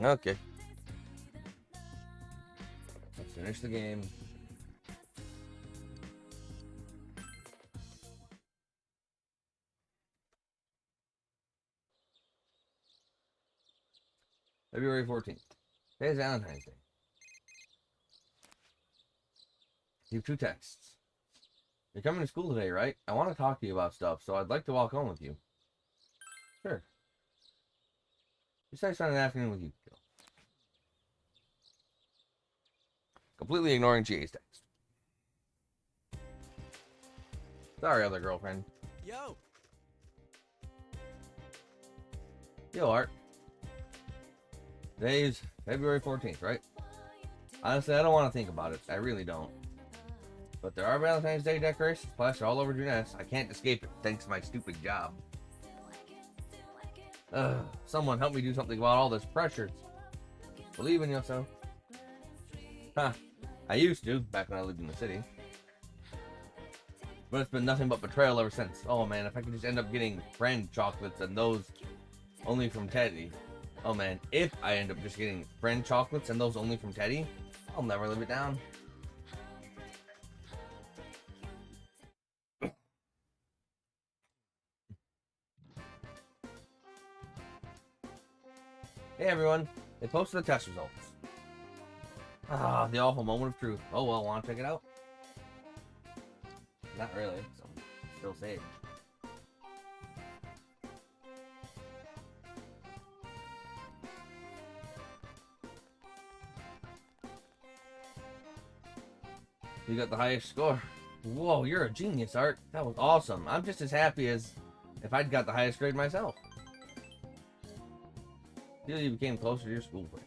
Okay. Let's finish the game. February 14th. Today's Valentine's Day. You have two texts. You're coming to school today, right? I want to talk to you about stuff, so I'd like to walk home with you. Sure. Besides, spend an afternoon with you. Completely ignoring GA's text. Sorry, other girlfriend. Yo! Yo, Art. Today's February 14th, right? Honestly, I don't want to think about it. I really don't. But there are Valentine's Day decorations plastered all over Juness. I can't escape it thanks to my stupid job. Someone help me do something about all this pressure. Believe in yourself. Huh. I used to, back when I lived in the city. But it's been nothing but betrayal ever since. Oh man, if I could just end up getting friend chocolates and those only from Teddy. Oh man, if I end up just getting friend chocolates and those only from Teddy, I'll never live it down. Hey everyone, they posted the test results. Ah, the awful moment of truth. Oh well, want to check it out? Not really, so I'm still saved. You got the highest score. Whoa, you're a genius, Art. That was awesome. I'm just as happy as if I'd got the highest grade myself. Feel you became closer to your school friend.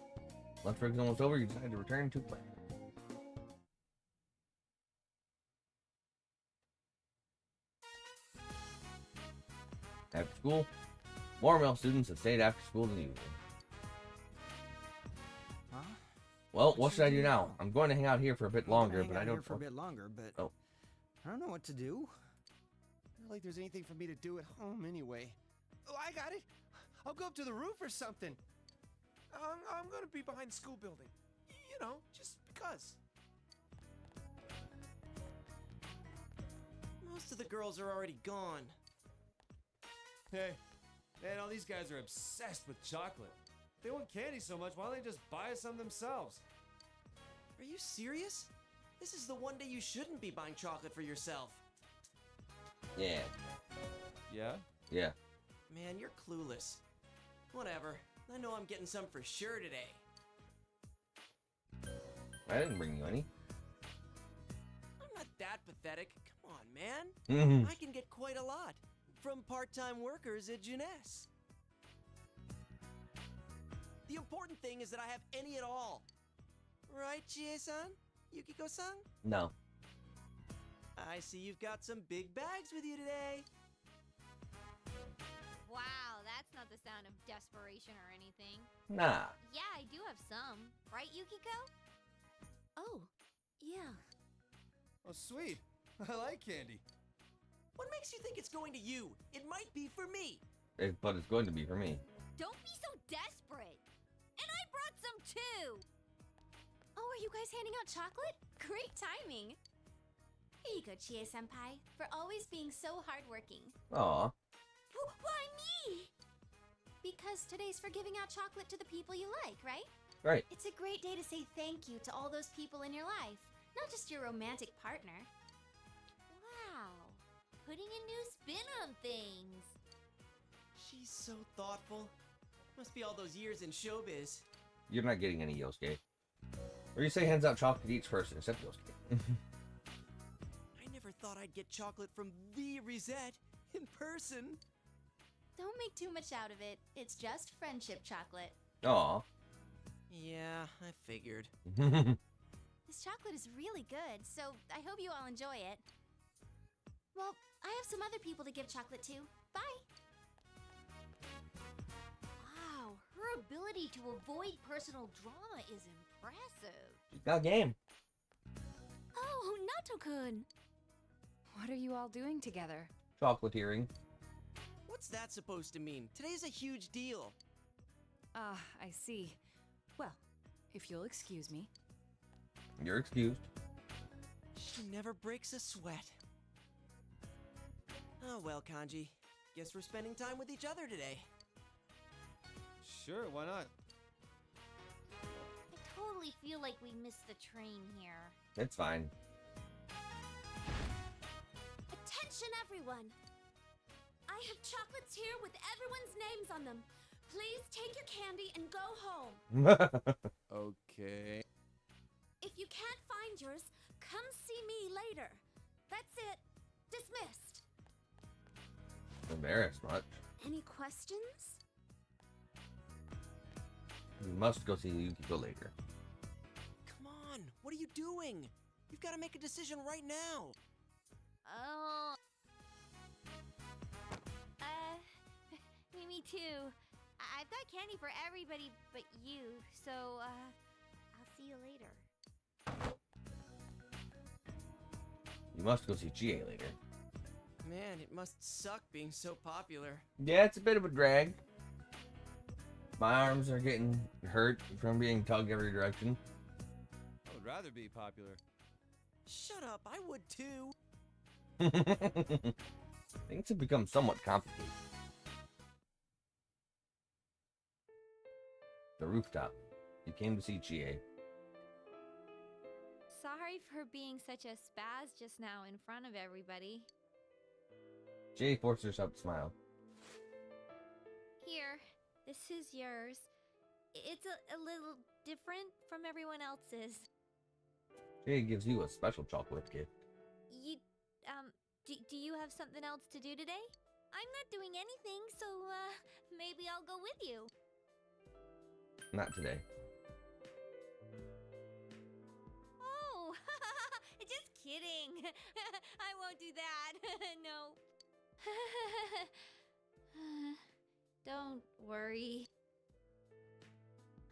Lunch break is almost over, you decided to return to play. After school, more male students have stayed after school than usual. Huh? Well, what should I do now? I'm going to hang out here for a bit longer, but I don't. For a bit longer, but Oh. I don't know what to do. Not like there's anything for me to do at home anyway. Oh, I got it. I'll go up to the roof or something. I'm gonna be behind the school building. You know, just because. Most of the girls are already gone. Hey, man, all these guys are obsessed with chocolate. If they want candy so much, why don't they just buy us some themselves? Are you serious? This is the one day you shouldn't be buying chocolate for yourself. Yeah. Yeah? Yeah. Man, you're clueless. Whatever. I know I'm getting some for sure today. I didn't bring you any. I'm not that pathetic. Come on, man. Mm-hmm. I can get quite a lot from part-time workers at Juness. The important thing is that I have any at all. Right, Chie-san? Yukiko-san? No. I see you've got some big bags with you today. Wow, that's not the sound of desperation or anything. Nah. Yeah, I do have some. Right, Yukiko? Oh, yeah. Oh, sweet. I like candy. What makes you think it's going to you? It might be for me. But it's going to be for me. Don't be so desperate. And I brought some too. Oh, are you guys handing out chocolate? Great timing. Here you go, Chie-senpai, for always being so hardworking. Aw. Why me? Because today's for giving out chocolate to the people you like, right? Right. It's a great day to say thank you to all those people in your life, not just your romantic partner. Wow, putting a new spin on things. She's so thoughtful. Must be all those years in showbiz. You're not getting any Yosuke. Or you say hands out chocolate to each person except Yosuke. I never thought I'd get chocolate from the Reset in person. Don't make too much out of it. It's just friendship chocolate. Aw. Yeah, I figured. This chocolate is really good, so I hope you all enjoy it. Well, I have some other people to give chocolate to. Bye! Wow, her ability to avoid personal drama is impressive. She's got game. Oh, Nato-kun! What are you all doing together? Chocolatiering. What's that supposed to mean? Today's a huge deal. Ah, I see. Well, if you'll excuse me. You're excused. She never breaks a sweat. Oh well, Kanji. Guess we're spending time with each other today. Sure, why not? I totally feel like we missed the train here. It's fine. Attention, everyone! I have chocolates here with everyone's names on them. Please take your candy and go home. Okay. If you can't find yours, come see me later. That's it. Dismissed. Embarrassed much. Any questions? You must go see Yukiko later. Come on, what are you doing? You've got to make a decision right now. Oh. Me too. I've got candy for everybody but you, so, I'll see you later. You must go see GA later. Man, it must suck being so popular. Yeah, it's a bit of a drag. My arms are getting hurt from being tugged every direction. I would rather be popular. Shut up, I would too. Things have become somewhat complicated. The rooftop. You came to see GA. Sorry for being such a spaz just now in front of everybody. GA forced herself to smile. Here, this is yours. It's a little different from everyone else's. GA gives you a special chocolate gift. Do you have something else to do today? I'm not doing anything, so, maybe I'll go with you. Not today. Oh, just kidding. I won't do that. No. Don't worry.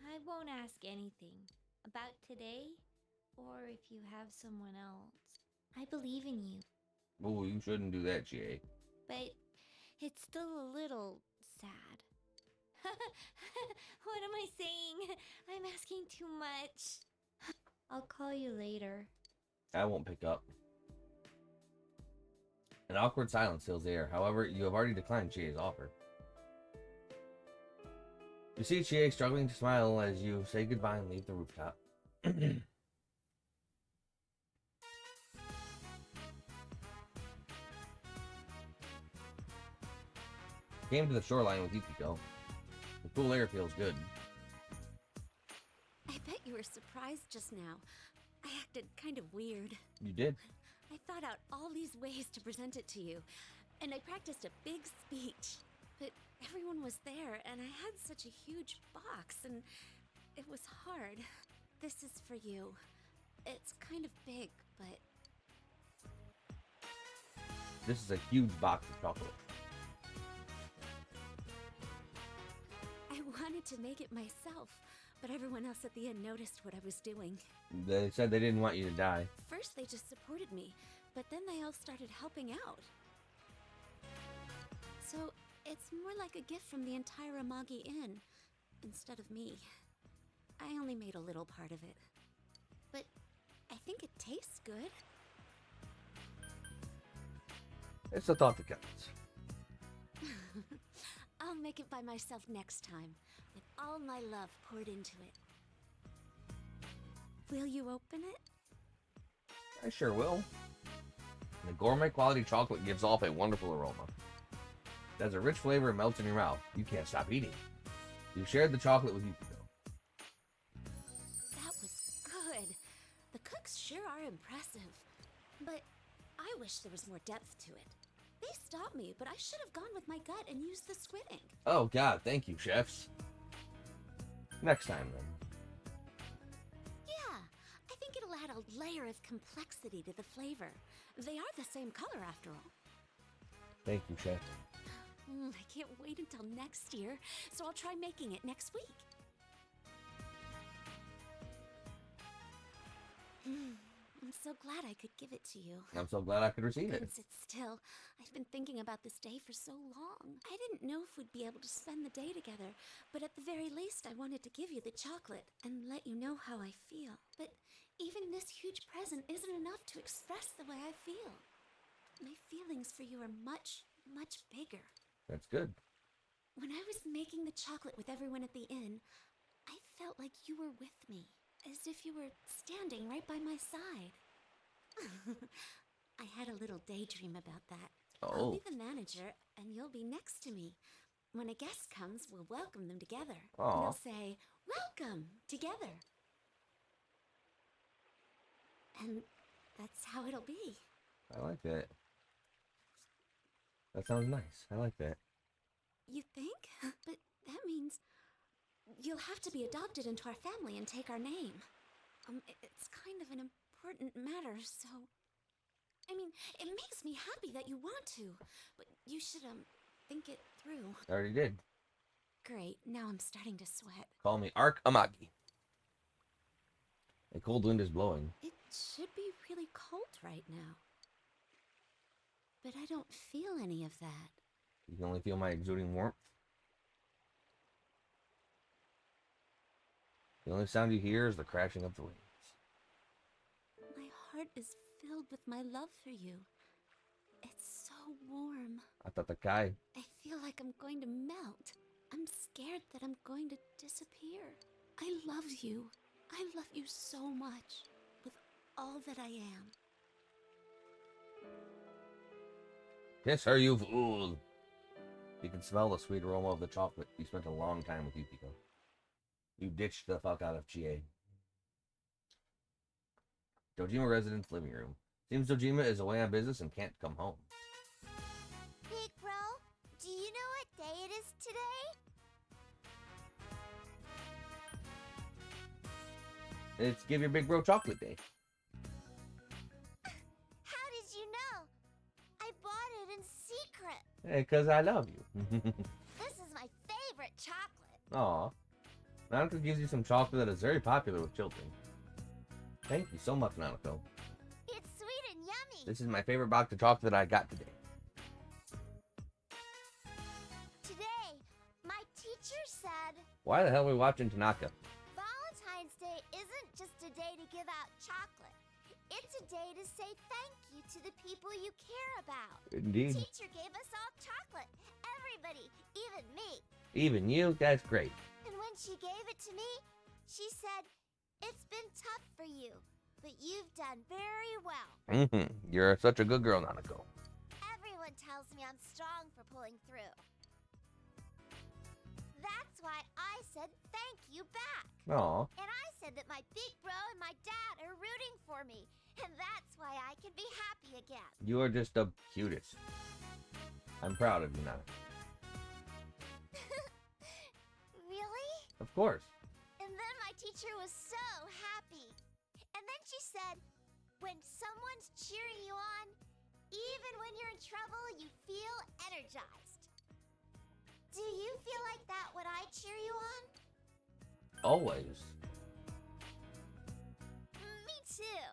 I won't ask anything about today or if you have someone else. I believe in you, Oh, you shouldn't do that, GA. but it's still a little sad. What am I saying? I'm asking too much. I'll call you later. I won't pick up. An awkward silence fills the air. However, you have already declined GA's offer. You see GA struggling to smile as you say goodbye and leave the rooftop. Came to the shoreline with Yukiko. The cool air feels good. I bet you were surprised just now. I acted kind of weird. You did. I thought out all these ways to present it to you, and I practiced a big speech. But everyone was there, and I had such a huge box, and it was hard. This is for you. It's kind of big, but This is a huge box of chocolate. I wanted to make it myself, but everyone else at the inn noticed what I was doing. They said they didn't want you to die. First, they just supported me, but then they all started helping out. So, it's more like a gift from the entire Amagi Inn, instead of me. I only made a little part of it. But I think it tastes good. It's the thought that counts. I'll make it by myself next time, with all my love poured into it. Will you open it? I sure will. The gourmet quality chocolate gives off a wonderful aroma. It has a rich flavor and melts in your mouth. You can't stop eating. You shared the chocolate with Yukiko. That was good. The cooks sure are impressive. But I wish there was more depth to it. They stopped me, but I should have gone with my gut and used the squid ink. Oh god, thank you, chefs. Next time then. Yeah, I think it'll add a layer of complexity to the flavor. They are the same color after all. Thank you, chef. I can't wait until next year, so I'll try making it next week. I'm so glad I could give it to you. I'm so glad I could receive it. Couldn't sit still. I've been thinking about this day for so long. I didn't know if we'd be able to spend the day together, but at the very least, I wanted to give you the chocolate and let you know how I feel. But even this huge present isn't enough to express the way I feel. My feelings for you are much, much bigger. That's good. When I was making the chocolate with everyone at the inn, I felt like you were with me, as if you were standing right by my side. I had a little daydream about that. I'll be Oh. the manager, and you'll be next to me. When a guest comes, we'll welcome them together. Aw. And they'll say, "Welcome," together. And that's how it'll be. I like that. That sounds nice. I like that. You think? But that means you'll have to be adopted into our family and take our name. It's kind of an important matter, so... I mean, it makes me happy that you want to, but you should, think it through. I already did. Great, now I'm starting to sweat. Call me Ark Amagi. A cold wind is blowing. It should be really cold right now. But I don't feel any of that. You can only feel my exuding warmth. The only sound you hear is the crashing of the waves. My heart is filled with my love for you. It's so warm. Atatakai. I feel like I'm going to melt. I'm scared that I'm going to disappear. I love you. I love you so much. With all that I am. Kiss her, you fool! You can smell the sweet aroma of the chocolate. You spent a long time with Yukiko. You ditched the fuck out of Chie. Dojima residence living room. Seems Dojima is away on business and can't come home. Big bro, do you know what day it is today? It's Give Your Big Bro Chocolate Day. How did you know? I bought it in secret. Hey, 'cause I love you. This is my favorite chocolate. Aw. Nanako gives you some chocolate that is very popular with children. Thank you so much, Nanako. It's sweet and yummy. This is my favorite box of chocolate I got today. Today, my teacher said Why the hell are we watching Tanaka? Valentine's Day isn't just a day to give out chocolate. It's a day to say thank you to the people you care about. Indeed. Teacher gave us all chocolate. Everybody, even me. Even you? That's great. And when she gave it to me, she said, "It's been tough for you, but you've done very well." You're such a good girl, Nanako. Everyone tells me I'm strong for pulling through. That's why I said thank you back. Aw. And I said that my big bro and my dad are rooting for me. And that's why I can be happy again. You are just the cutest. I'm proud of you, Nanako. Really? Of course. And then my teacher was so happy. And then she said, when someone's cheering you on, even when you're in trouble, you feel energized. Do you feel like that when I cheer you on? Always. Me too.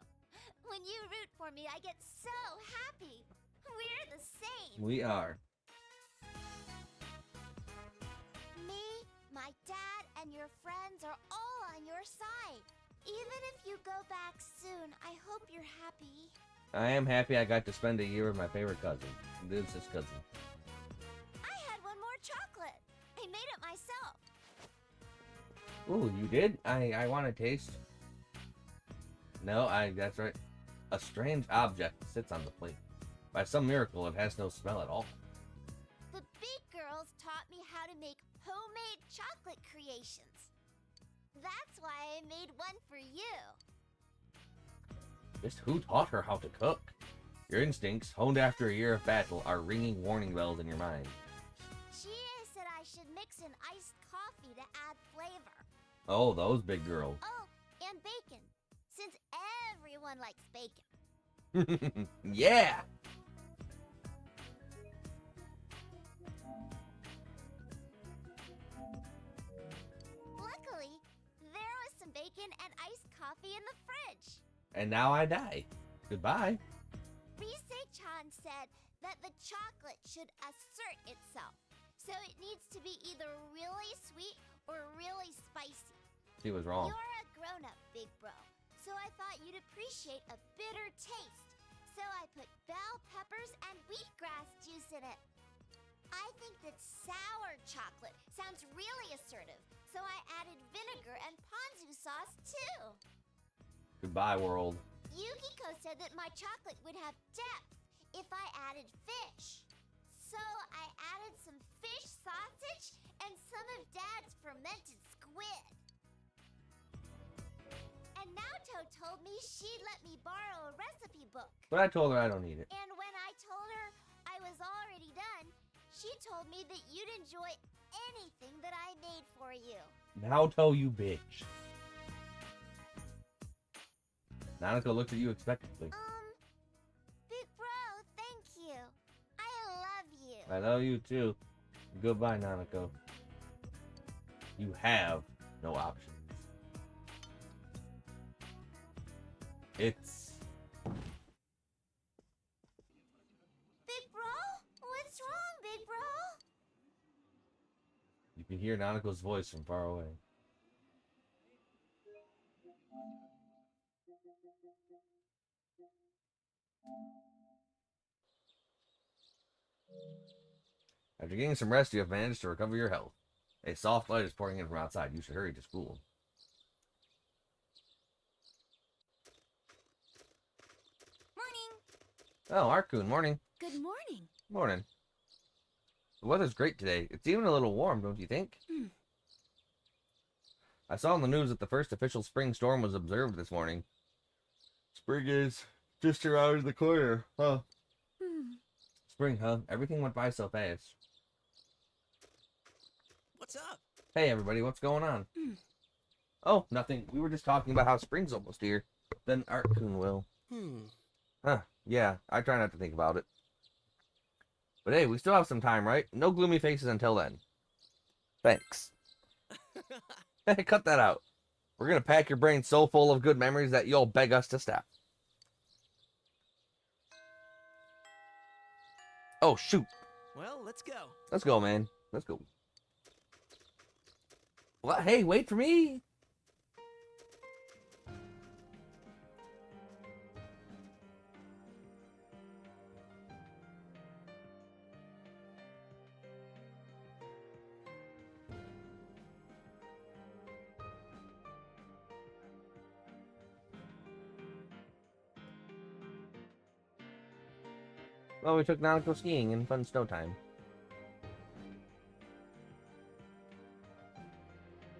When you root for me, I get so happy. We're the same. We are. Me, my dad, and your friends are all on your side. Even if you go back soon, I hope you're happy. I am happy I got to spend a year with my favorite cousin. This is cousin. I had one more chocolate. I made it myself. Ooh, you did? I want to taste. No, that's right. A strange object sits on the plate. By some miracle, it has no smell at all. The big girls taught me how to make homemade chocolate creations. That's why I made one for you. Just who taught her how to cook? Your instincts, honed after a year of battle, are ringing warning bells in your mind. Chie said I should mix in iced coffee to add flavor. Oh, those big girls. Oh, and bacon, since everyone likes bacon. Yeah! Luckily, there was some bacon and iced coffee in the fridge. And now I die. Goodbye. Rise-chan said that the chocolate should assert itself. So it needs to be either really sweet or really spicy. She was wrong. You're a grown-up, big bro. So I thought you'd appreciate a bitter taste. So I put bell peppers and wheatgrass juice in it. I think that sour chocolate sounds really assertive. So I added vinegar and ponzu sauce too. Goodbye, world. Yukiko said that my chocolate would have depth if I added fish. So I added some fish sausage and some of Dad's fermented squid. And Naoto told me she'd let me borrow a recipe book. But I told her I don't need it. And when I told her I was already done, she told me that you'd enjoy anything that I made for you. Naoto, you bitch. Nanako looked at you expectantly. Big bro, thank you. I love you. I love you too. Goodbye, Nanako. You have no options. It's... Big bro? What's wrong, big bro? You can hear Nanako's voice from far away. After getting some rest, you have managed to recover your health. A soft light is pouring in from outside. You should hurry to school. Morning. Oh, Arkun, morning. Good morning. Morning. The weather's great today. It's even a little warm, don't you think? I saw on the news that the first official spring storm was observed this morning. Spring is just around the corner, huh? Spring, huh? Everything went by so fast. What's up? Hey, everybody, what's going on? Oh, nothing. We were just talking about how spring's almost here. Then Arkun will. Huh, yeah, I try not to think about it. But hey, we still have some time, right? No gloomy faces until then. Thanks. Hey, cut that out. We're gonna pack your brain so full of good memories that you'll beg us to stop. Oh, shoot. Well, let's go. Let's go, man. Let's go. What? Hey, wait for me. Well, we took Nanako skiing in fun snow time.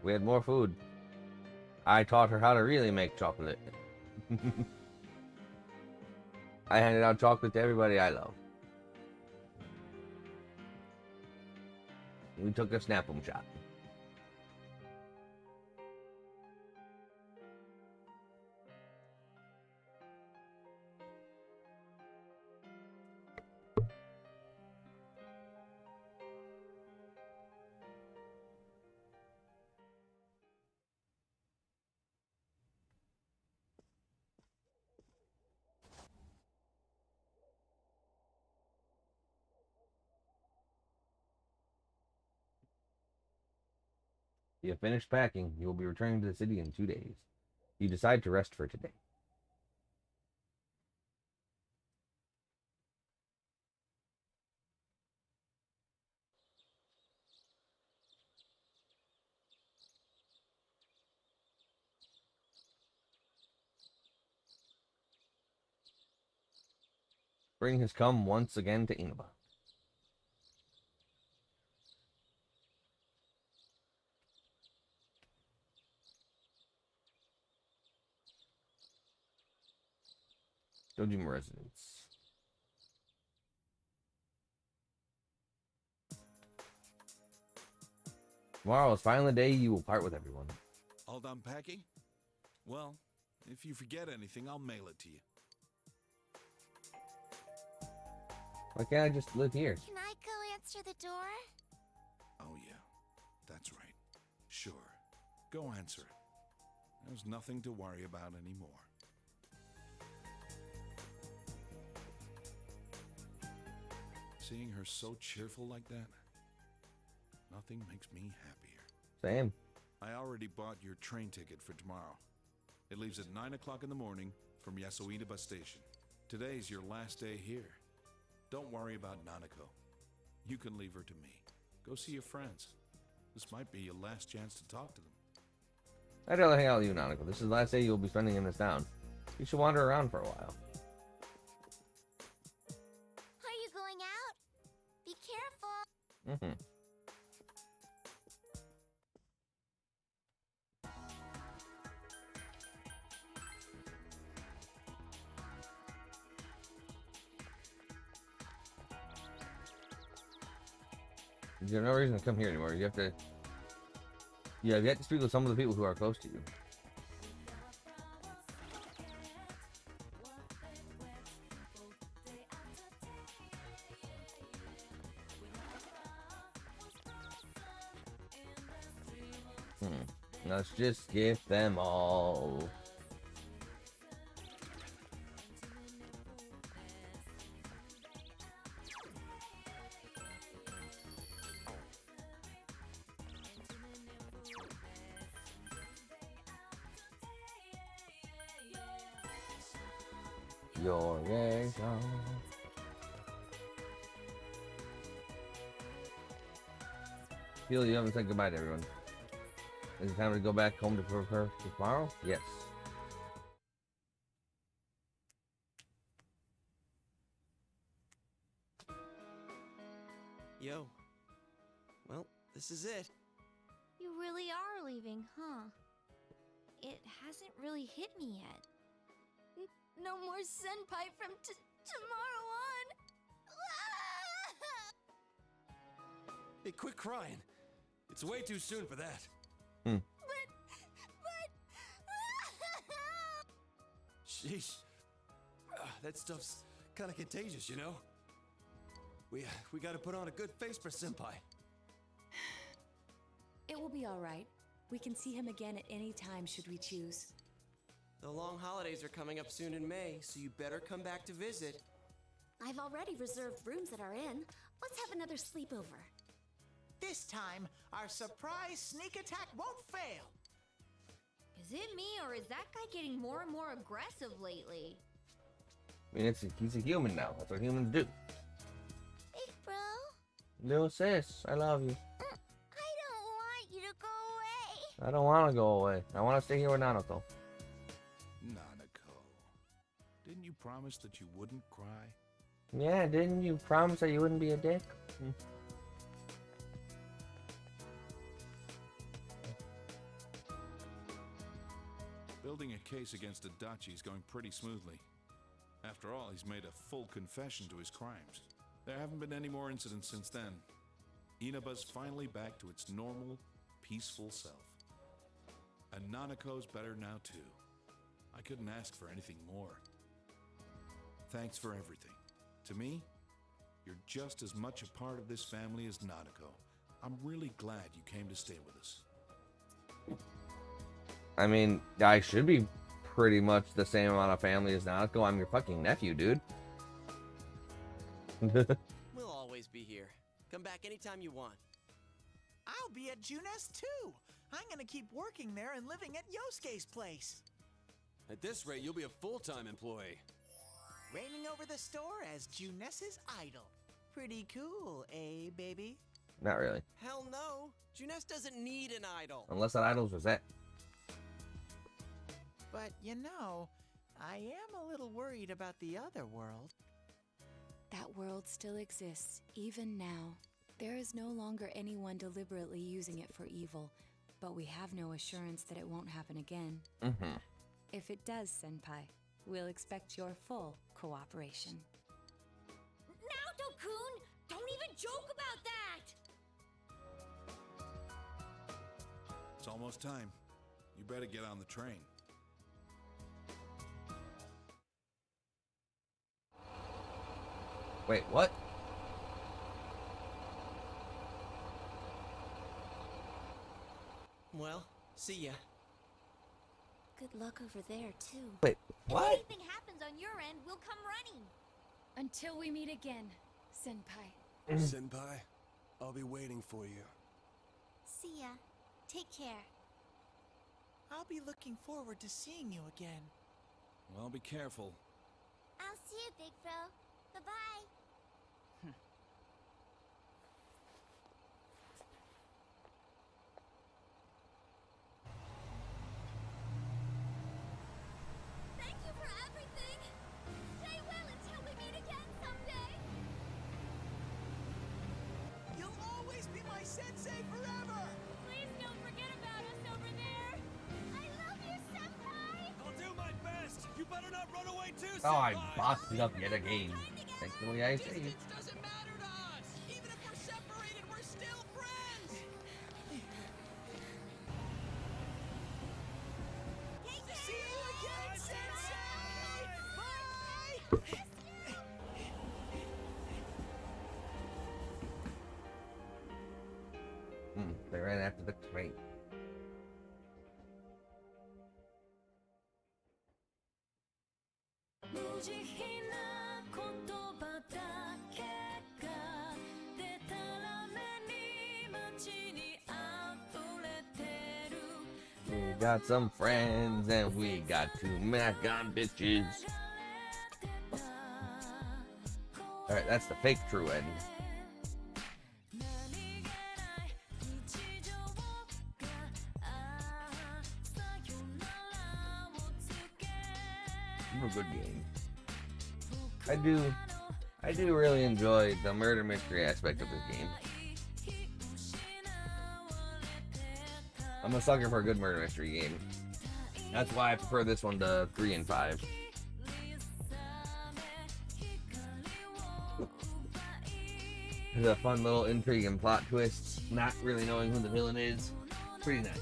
We had more food. I taught her how to really make chocolate. I handed out chocolate to everybody I love. We took a snap-em shot. You have finished packing. You will be returning to the city in 2 days. You decide to rest for today. Spring has come once again to Inaba. Dojima residence. Tomorrow is finally the day you will part with everyone. All done packing? Well, if you forget anything, I'll mail it to you. Why can't I just live here? Can I go answer the door? Oh, yeah. That's right. Sure. Go answer it. There's nothing to worry about anymore. Seeing her so cheerful like that, nothing makes me happier. Same. I already bought your train ticket for tomorrow. It leaves at 9 o'clock in the morning from Yasuida bus station. Today's your last day here. Don't worry about Nanako. You can leave her to me. Go see your friends. This might be your last chance to talk to them. I'd rather hang out with you, Nanako. This is the last day you'll be spending in this town. You should wander around for a while. Are you going out? Be careful. Mm-hmm. You have no reason to come here anymore. You have to... Yeah, you have to speak with some of the people who are close to you. Let's just give them all. Your reaction. Feel you haven't said goodbye to everyone. Is it time to go back home to prepare for tomorrow? Yes. Yo. Well, this is it. You really are leaving, huh? It hasn't really hit me yet. No more senpai from tomorrow on. Hey, quit crying. It's way too soon for that. But Sheesh. That stuff's kind of contagious, you know? We gotta put on a good face for Senpai. It will be all right. We can see him again at any time should we choose. The long holidays are coming up soon in May, so you better come back to visit. I've already reserved rooms at our inn. Let's have another sleepover. This time, our surprise sneak attack won't fail. Is it me, or is that guy getting more and more aggressive lately? I mean, he's a human now. That's what humans do. Big bro, Little sis, I love you. I don't want you to go away. I don't want to go away. I want to stay here with Nanako. Nanako, didn't you promise that you wouldn't cry? Yeah, didn't you promise that you wouldn't be a dick? Building a case against Adachi is going pretty smoothly. After all, he's made a full confession to his crimes. There haven't been any more incidents since then. Inaba's finally back to its normal, peaceful self. And Nanako's better now too. I couldn't ask for anything more. Thanks for everything. To me, you're just as much a part of this family as Nanako. I'm really glad you came to stay with us. I mean, I should be pretty much the same amount of family as Nanako. I'm your fucking nephew, dude. We'll always be here. Come back anytime you want. I'll be at Junes too. I'm gonna keep working there and living at Yosuke's place. At this rate, you'll be a full-time employee. Reigning over the store as Junes's idol. Pretty cool, eh, baby? Not really. Hell no. Junes doesn't need an idol. Unless that idol's Rosette. But you know, I am a little worried about the other world. That world still exists, even now. There is no longer anyone deliberately using it for evil, but we have no assurance that it won't happen again. Mm-hmm. If it does, Senpai, we'll expect your full cooperation. Naoto-kun, don't even joke about that! It's almost time. You better get on the train. Wait, what? Well, see ya. Good luck over there, too. Wait, If what? anything happens on your end, we'll come running. Until we meet again, Senpai. Senpai, I'll be waiting for you. See ya. Take care. I'll be looking forward to seeing you again. Well, be careful. I'll see you, Big Bro. Bye-bye. Thank you for everything. Stay well until we meet again someday. You'll always be my sensei forever! Please don't forget about us over there. I love you, Senpai. I'll do my best. You better not run away too, Oh, I Senpai. bossed it up yet again. Thankfully, I saved. Doesn't matter to us! Even if we're separated, we're still friends! Take care. See you again, Sensei! Bye! They ran after the train. We got some friends and we got two Mac on bitches. Alright, that's the fake true end. A good game. I do really enjoy the murder mystery aspect of this game. I'm a sucker for a good murder mystery game. That's why I prefer this one to 3 and 5. There's a fun little intrigue and plot twist, not really knowing who the villain is. Pretty nice.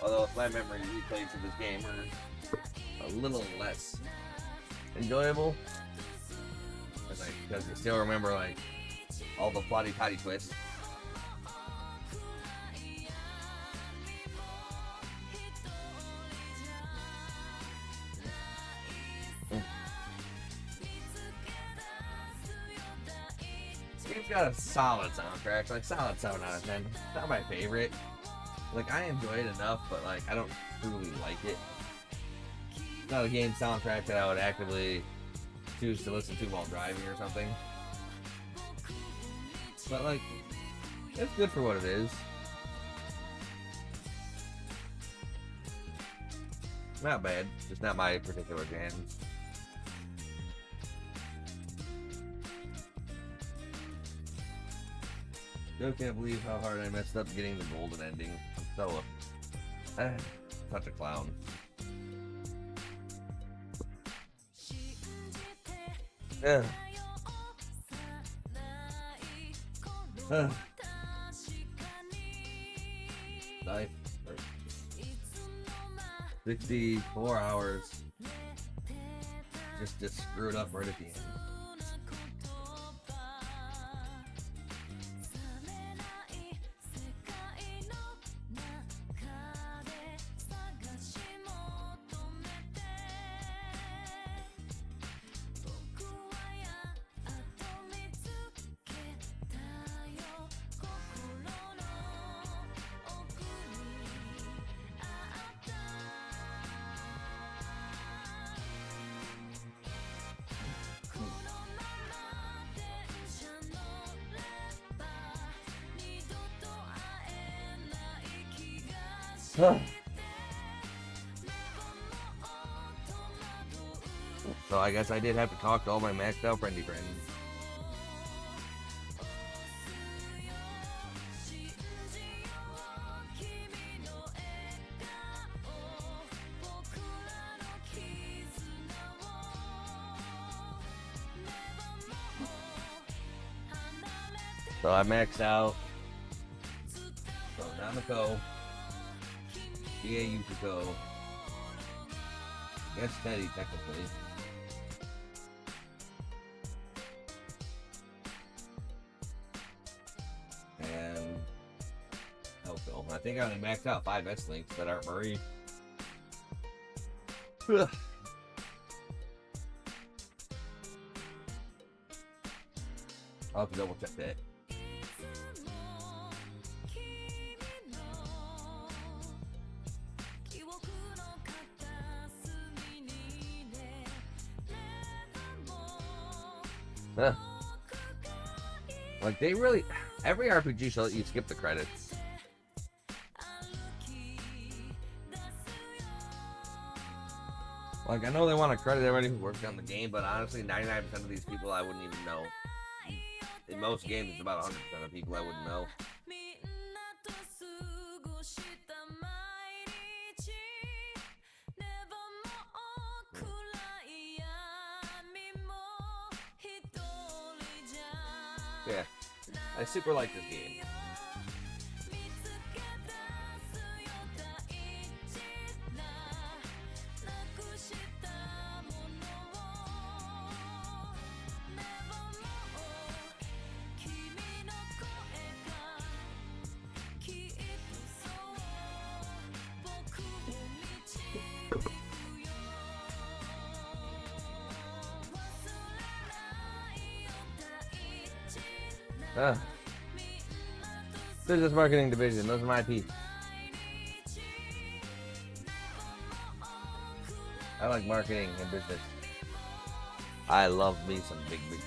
Although my memory replays of this game are a little less enjoyable, because you still remember like all the plotty potty twists. It's got a solid soundtrack, like solid 7 out of 10. It's not my favorite. Like, I enjoy it enough, but like I don't truly like it. It's not a game soundtrack that I would actively choose to listen to while driving or something. But like, it's good for what it is. Not bad, just not my particular jam. Still can't believe how hard I messed up getting the golden ending. I'm so such a clown. Yeah. Life. 64 hours. Just screwed up right at the end. So I guess I did have to talk to all my maxed out friendly friends. So I maxed out. So Namiko. Yeah, Yukiko. Yes, Teddy, technically. And think I only maxed out 5 S-Links that aren't Murray. I'll have to double check that. Huh. Like, they really... Every RPG should let you skip the credits. Like, I know they want to credit everybody who worked on the game, but honestly, 99% of these people I wouldn't even know. In most games, it's about 100% of people I wouldn't know. Yeah, I super like this game. Business marketing division, those are my IP. I like marketing and business. I love me some big business.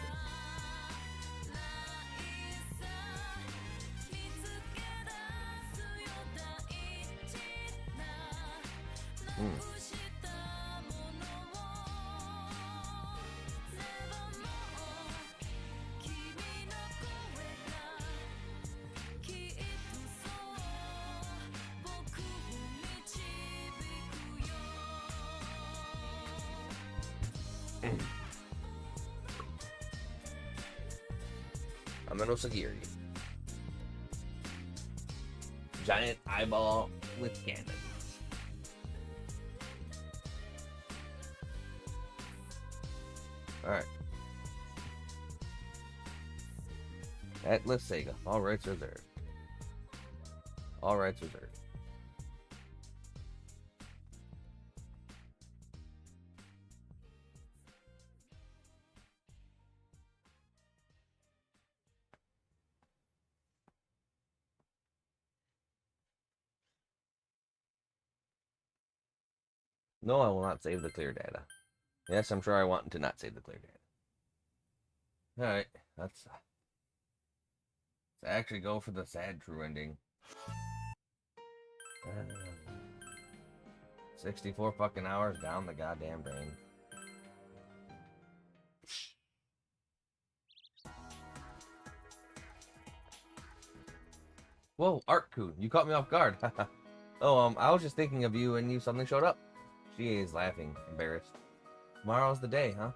Amano-Sagiri. Giant eyeball with cannons. Alright. Atlas Sega. All rights reserved. All rights reserved. No, I will not save the clear data. Yes, I'm sure I want to not save the clear data. Alright, let's actually go for the sad true ending. 64 fucking hours down the goddamn drain. Whoa, Art-kun, you caught me off guard. Oh, I was just thinking of you and you suddenly showed up. She is laughing, embarrassed. Tomorrow's the day, huh?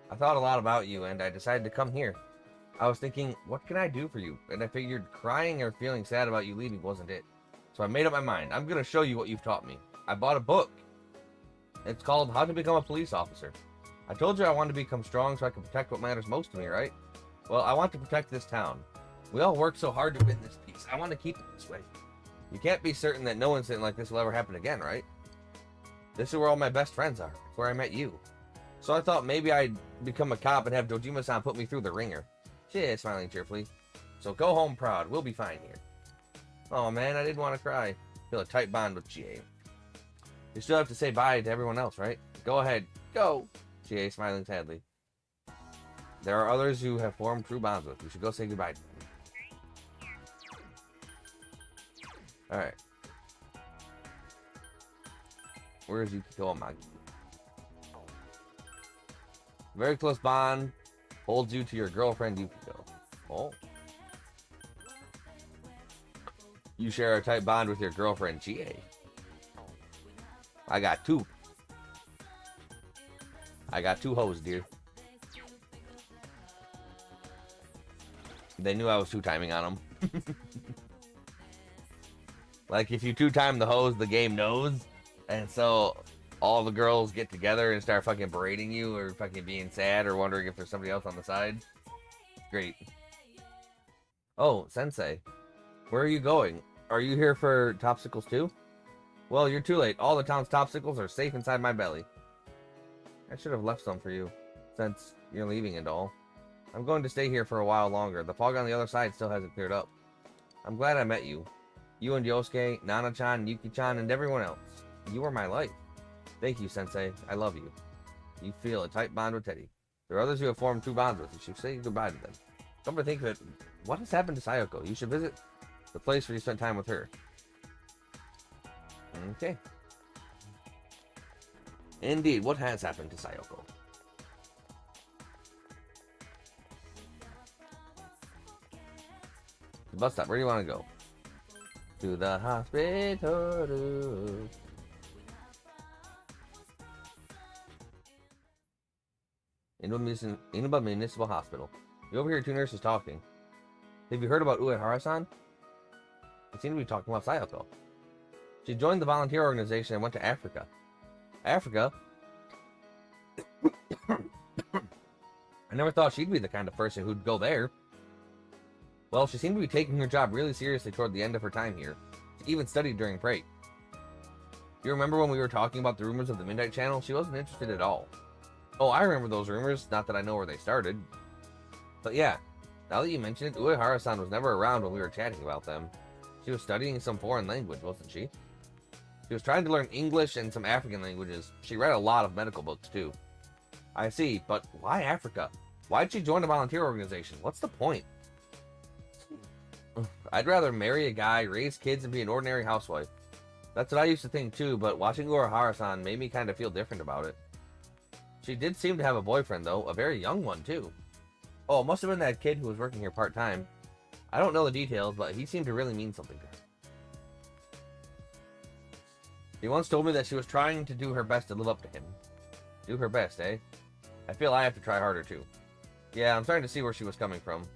I thought a lot about you and I decided to come here. I was thinking, what can I do for you? And I figured crying or feeling sad about you leaving wasn't it. So I made up my mind. I'm gonna show you what you've taught me. I bought a book. It's called How to Become a Police Officer. I told you I wanted to become strong so I could protect what matters most to me, right? Well, I want to protect this town. We all worked so hard to win this peace. I want to keep it this way. You can't be certain that no incident like this will ever happen again, right? This is where all my best friends are. It's where I met you. So I thought maybe I'd become a cop and have Dojima-san put me through the ringer. She is smiling cheerfully. So go home proud. We'll be fine here. Oh man, I didn't want to cry. Feel a tight bond with Chie. You still have to say bye to everyone else, right? Go ahead. Go! Chie smiling sadly. There are others who have formed true bonds with. We should go say goodbye to them. Alright. Where is Yukiko Amagi? Very close bond holds you to your girlfriend Yukiko. Oh. You share a tight bond with your girlfriend Chie. I got two. I got two hoes, dear. They knew I was two-timing on them. Like, if you two-time the hose, the game knows. And so, all the girls get together and start fucking berating you or fucking being sad or wondering if there's somebody else on the side. Great. Oh, Sensei. Where are you going? Are you here for Topsicles too? Well, you're too late. All the town's Topsicles are safe inside my belly. I should have left some for you, since you're leaving and all. I'm going to stay here for a while longer. The fog on the other side still hasn't cleared up. I'm glad I met you. You and Yosuke, Nana-chan, Yuki-chan, and everyone else. You were my life. Thank you, Sensei. I love you. You feel a tight bond with Teddy. There are others you have formed true bonds with. You should say goodbye to them. Come to think of it, what has happened to Sayoko? You should visit the place where you spent time with her. Okay. Indeed, what has happened to Sayoko? The bus stop, where do you want to go? To the hospital. Inaba Municipal Hospital. You overhear two nurses talking. Have you heard about Uehara-san? They seem to be talking about Sayoko. She joined the volunteer organization and went to Africa. Africa? I never thought she'd be the kind of person who'd go there. Well, she seemed to be taking her job really seriously toward the end of her time here. She even studied during break. You remember when we were talking about the rumors of the Midnight Channel? She wasn't interested at all. Oh, I remember those rumors, not that I know where they started. But yeah, now that you mention it, Uehara-san was never around when we were chatting about them. She was studying some foreign language, wasn't she? She was trying to learn English and some African languages. She read a lot of medical books, too. I see, but why Africa? Why'd she join a volunteer organization? What's the point? I'd rather marry a guy, raise kids, and be an ordinary housewife. That's what I used to think, too, but watching Uehara-san made me kind of feel different about it. She did seem to have a boyfriend, though. A very young one, too. Oh, it must have been that kid who was working here part-time. I don't know the details, but he seemed to really mean something to her. She once told me that she was trying to do her best to live up to him. Do her best, eh? I feel I have to try harder, too. Yeah, I'm starting to see where she was coming from.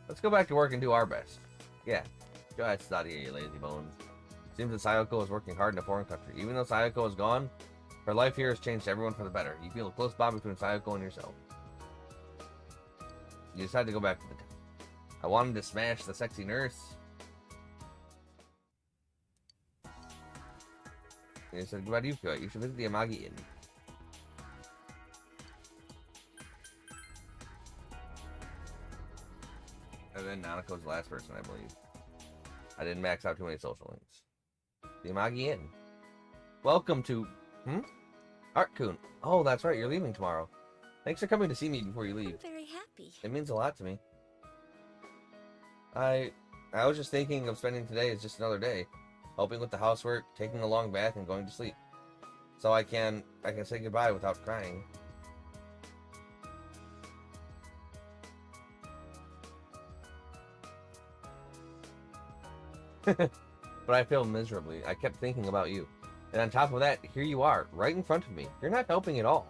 Let's go back to work and do our best. Yeah. Go ahead, study, you lazy bones. Seems that Sayoko is working hard in a foreign country. Even though Sayoko is gone, her life here has changed everyone for the better. You feel a close bond between Sayoko and yourself. You decide to go back to the town. I wanted to smash the sexy nurse. And he said, goodbye to Yukio. You should visit the Amagi Inn. And then Nanako's the last person, I believe. I didn't max out too many social links. The Amagi Inn. Welcome to... Art-kun. Oh, that's right. You're leaving tomorrow. Thanks for coming to see me before you leave. I'm very happy. It means a lot to me. I was just thinking of spending today as just another day. Helping with the housework, taking a long bath, and going to sleep. So I can say goodbye without crying. But I feel miserably. I kept thinking about you. And on top of that, here you are, right in front of me. You're not helping at all.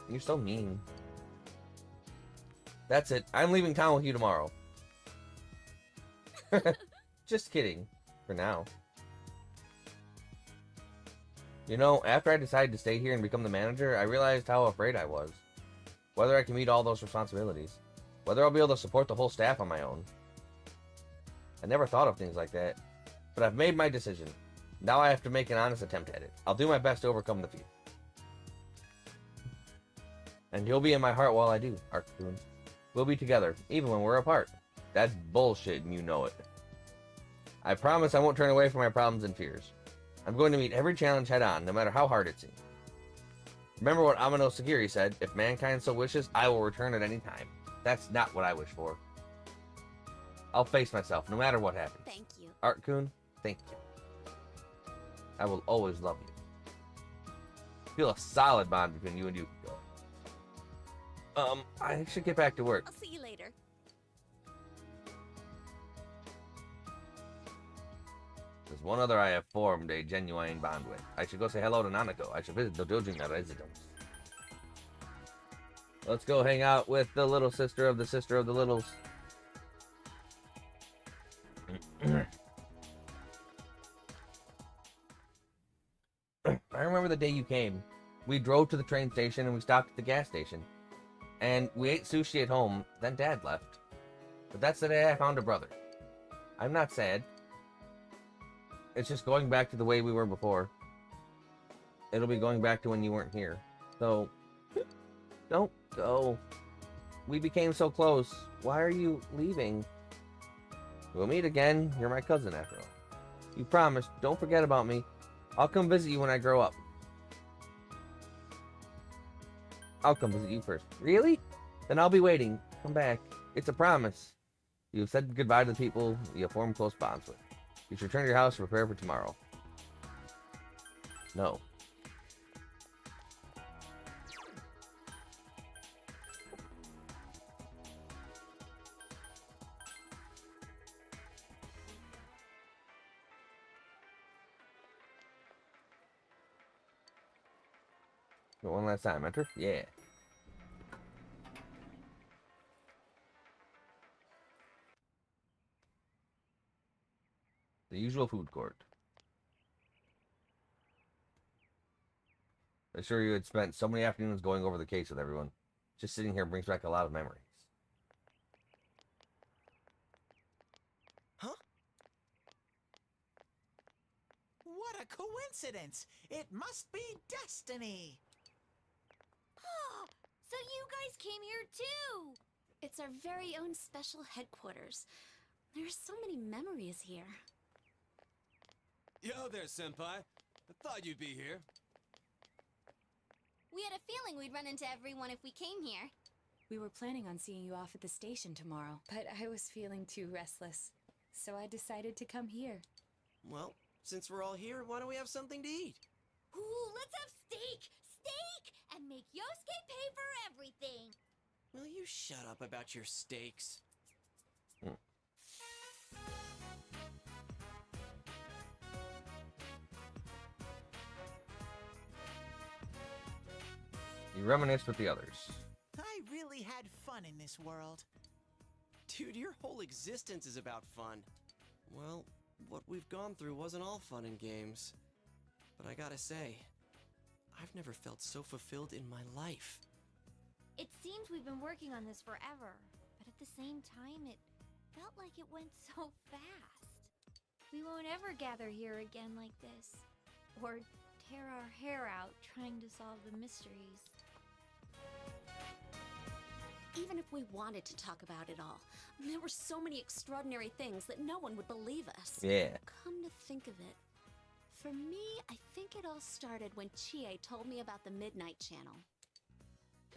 You're so mean. That's it. I'm leaving town with you tomorrow. Just kidding. For now. You know, after I decided to stay here and become the manager, I realized how afraid I was. Whether I can meet all those responsibilities. Whether I'll be able to support the whole staff on my own. I never thought of things like that. But I've made my decision. Now I have to make an honest attempt at it. I'll do my best to overcome the fear. And you'll be in my heart while I do, Art-kun. We'll be together, even when we're apart. That's bullshit and you know it. I promise I won't turn away from my problems and fears. I'm going to meet every challenge head on, no matter how hard it seems. Remember what Amano Sagiri said, if mankind so wishes, I will return at any time. That's not what I wish for. I'll face myself, no matter what happens. Thank you. Art-kun, thank you. I will always love you. Feel a solid bond between you and Yukiko. I should get back to work. I'll see you later. There's one other I have formed a genuine bond with. I should go say hello to Nanako. I should visit the Dojinga residence. Let's go hang out with the little sister of the littles. I remember the day you came. We drove to the train station and we stopped at the gas station. And we ate sushi at home, then Dad left. But that's the day I found a brother. I'm not sad. It's just going back to the way we were before. It'll be going back to when you weren't here. So, don't go. We became so close. Why are you leaving? We'll meet again. You're my cousin after all. You promised. Don't forget about me. I'll come visit you when I grow up. I'll come visit you first. Really? Then I'll be waiting. Come back. It's a promise. You've said goodbye to the people you have formed close bonds with. You should return to your house and prepare for tomorrow. No. One last time, enter? Yeah. The usual food court. I'm sure you had spent so many afternoons going over the case with everyone. Just sitting here brings back a lot of memories. Huh? What a coincidence! It must be destiny! Oh, so you guys came here too! It's our very own special headquarters. There's so many memories here. Yo there, Senpai. I thought you'd be here. We had a feeling we'd run into everyone if we came here. We were planning on seeing you off at the station tomorrow, but I was feeling too restless. So I decided to come here. Well, since we're all here, why don't we have something to eat? Ooh, let's have steak! Steak! And make Yosuke pay for everything! Will you shut up about your steaks? You reminisce with the others. I really had fun in this world. Dude, your whole existence is about fun. Well, what we've gone through wasn't all fun and games. But I gotta say, I've never felt so fulfilled in my life. It seems we've been working on this forever, but at the same time, it felt like it went so fast. We won't ever gather here again like this, or tear our hair out trying to solve the mysteries. Even if we wanted to talk about it all, there were so many extraordinary things that no one would believe us. Yeah. Come to think of it, for me, I think it all started when Chie told me about the Midnight Channel.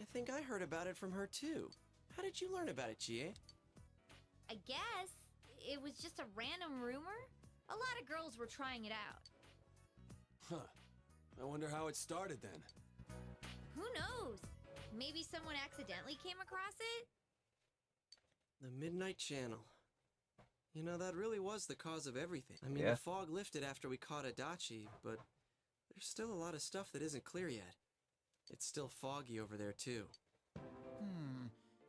I think I heard about it from her too. How did you learn about it, Chie? I guess it was just a random rumor. A lot of girls were trying it out. Huh. I wonder how it started then. Who knows? Maybe someone accidentally came across it? The Midnight Channel. You know, that really was the cause of everything. I mean, Yeah. the fog lifted after we caught Adachi, but there's still a lot of stuff that isn't clear yet. It's still foggy over there, too.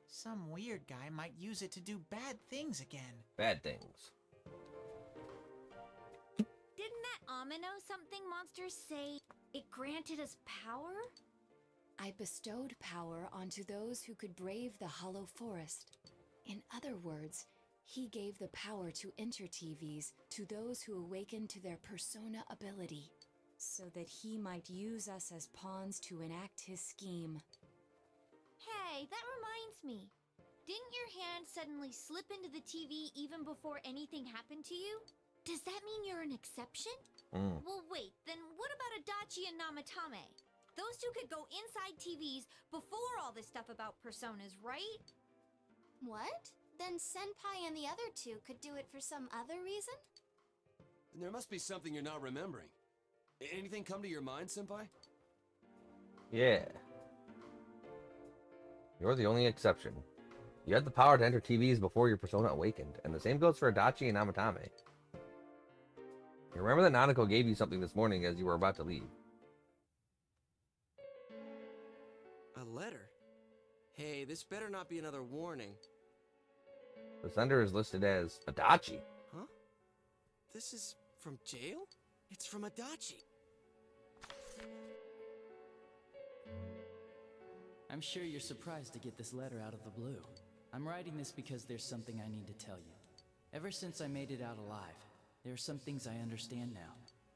Some weird guy might use it to do bad things again. Bad things. Didn't that Amino something monster say it granted us power? I bestowed power onto those who could brave the Hollow Forest. In other words, he gave the power to Inter-TVs to those who awakened to their persona ability, so that he might use us as pawns to enact his scheme. Hey, that reminds me. Didn't your hand suddenly slip into the TV even before anything happened to you? Does that mean you're an exception? Well, wait, then what about Adachi and Namatame? Those two could go inside TVs before all this stuff about personas, right? What? Then Senpai and the other two could do it for some other reason? Then there must be something you're not remembering. Anything come to your mind, Senpai? Yeah. You're the only exception. You had the power to enter TVs before your persona awakened, and the same goes for Adachi and Namatame. You remember that Nanako gave you something this morning as you were about to leave. A letter? Hey, this better not be another warning. The sender is listed as Adachi. Huh? This is from jail? It's from Adachi. I'm sure you're surprised to get this letter out of the blue. I'm writing this because there's something I need to tell you. Ever since I made it out alive, There are some things I understand now.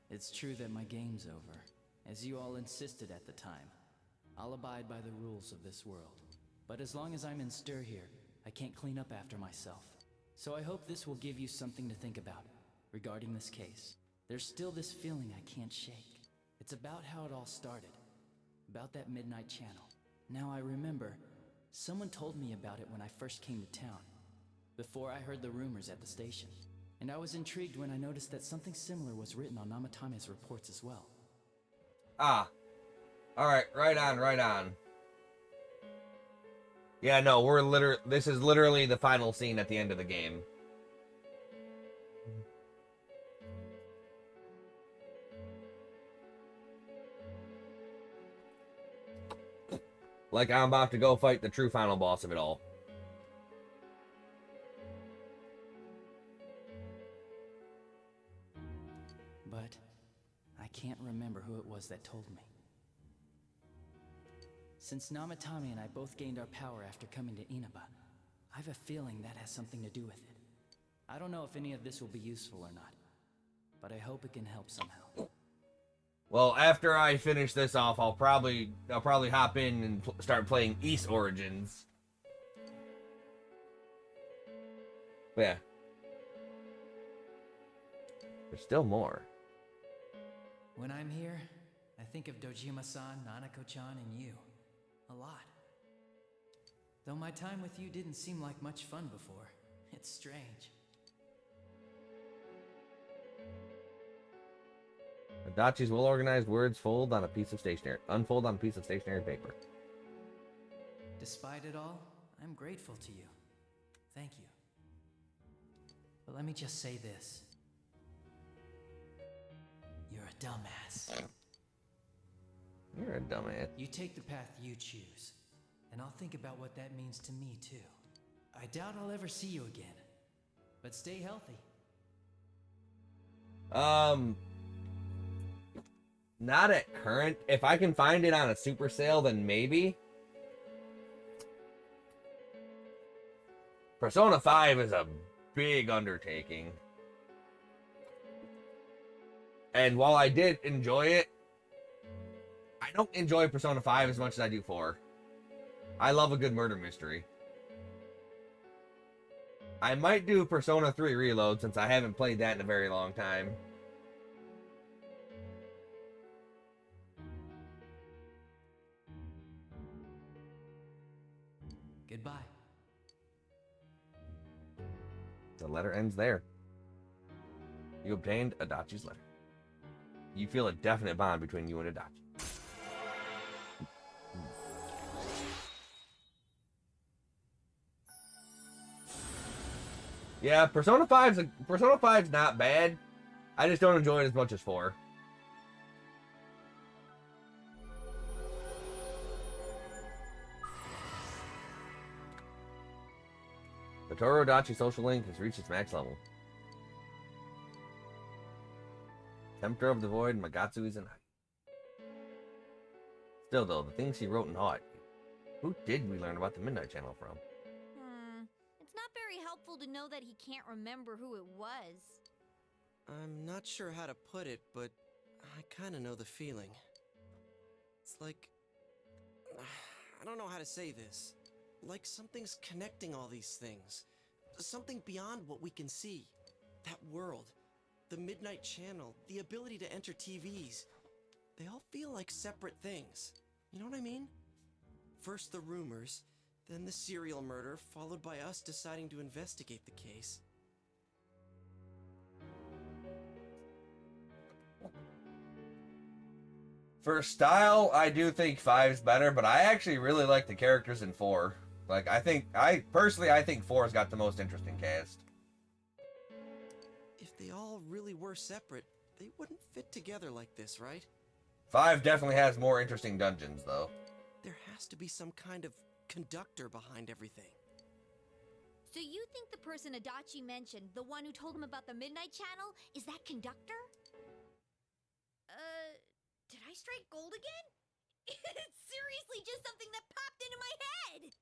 It's true that my game's over, as you all insisted at the time. I'll abide by the rules of this world. But as long as I'm in stir here, I can't clean up after myself. So I hope this will give you something to think about regarding this case. There's still this feeling I can't shake. It's about how it all started. About that midnight channel. Now I remember, someone told me about it when I first came to town. Before I heard the rumors at the station. And I was intrigued when I noticed that something similar was written on Namatame's reports as well. Ah. Alright, right on, right on. Yeah, no, this is literally the final scene at the end of the game. Like I'm about to go fight the true final boss of it all. But I can't remember who it was that told me. Since Namatame and I both gained our power after coming to Inaba, I have a feeling that has something to do with it. I don't know if any of this will be useful or not, but I hope it can help somehow. Well, after I finish this off, I'll probably hop in and start playing Ys Origins. But yeah. There's still more. When I'm here, I think of Dojima-san, Nanako-chan, and you. A lot. Though my time with you didn't seem like much fun before. It's strange. Adachi's well-organized words unfold on a piece of stationery paper. Despite it all, I'm grateful to you. Thank you. But let me just say this. You're a dumbass. You're a dumbass. You take the path you choose, and I'll think about what that means to me, too. I doubt I'll ever see you again, but stay healthy. Not at current. If I can find it on a super sale, then maybe. Persona 5 is a big undertaking. And while I did enjoy it, I don't enjoy Persona 5 as much as I do 4. I love a good murder mystery. I might do Persona 3 Reload since I haven't played that in a very long time. Goodbye. The letter ends there. You obtained Adachi's letter. You feel a definite bond between you and Adachi. Yeah, Persona 5's not bad. I just don't enjoy it as much as 4. The Toru Adachi social link has reached its max level. Tempter of the Void, Magatsu is an Still though, the things he wrote in Hot. Who did we learn about the Midnight Channel from? It's not very helpful to know that he can't remember who it was. I'm not sure how to put it, but I kinda know the feeling. It's like... I don't know how to say this. Like something's connecting all these things. Something beyond what we can see. That world. The Midnight Channel. The ability to enter TVs. They all feel like separate things. You know what I mean? First the rumors, then the serial murder, followed by us deciding to investigate the case. For style, I do think 5's better, but I actually really like the characters in 4. Like, I personally think 4's got the most interesting cast. If they all really were separate, they wouldn't fit together like this, right? 5 definitely has more interesting dungeons, though. There has to be some kind of conductor behind everything. So you think the person Adachi mentioned, the one who told him about the Midnight Channel, is that conductor? Did I strike gold again? It's seriously just something that popped into my head!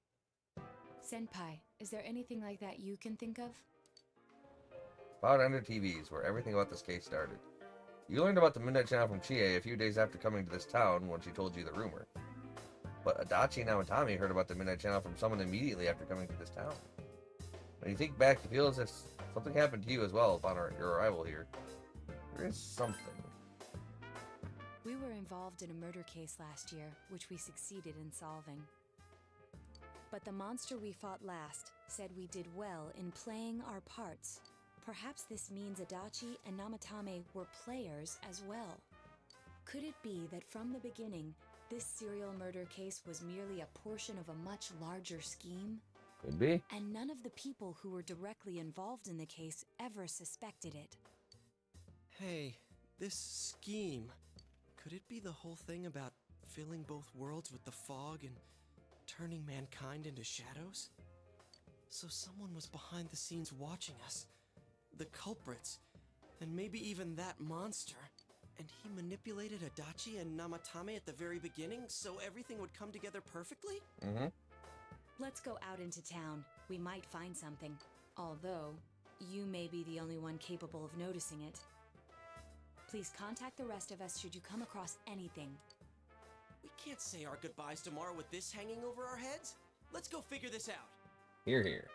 Senpai, is there anything like that you can think of? About Ender TVs, where everything about this case started. You learned about the Midnight Channel from Chie a few days after coming to this town when she told you the rumor. But Adachi and Namatame heard about the Midnight Channel from someone immediately after coming to this town. When you think back, you feel as if something happened to you as well upon your arrival here. There is something. We were involved in a murder case last year, which we succeeded in solving. But the monster we fought last said we did well in playing our parts. Perhaps this means Adachi and Namatame were players as well. Could it be that from the beginning, this serial murder case was merely a portion of a much larger scheme? Could be. And none of the people who were directly involved in the case ever suspected it. Hey, this scheme. Could it be the whole thing about filling both worlds with the fog and turning mankind into shadows? So someone was behind the scenes watching us. The culprits. And maybe even that monster. And he manipulated Adachi and Namatame at the very beginning so everything would come together perfectly? Mm-hmm. Let's go out into town. We might find something. Although, you may be the only one capable of noticing it. Please contact the rest of us should you come across anything. We can't say our goodbyes tomorrow with this hanging over our heads. Let's go figure this out. Here, here.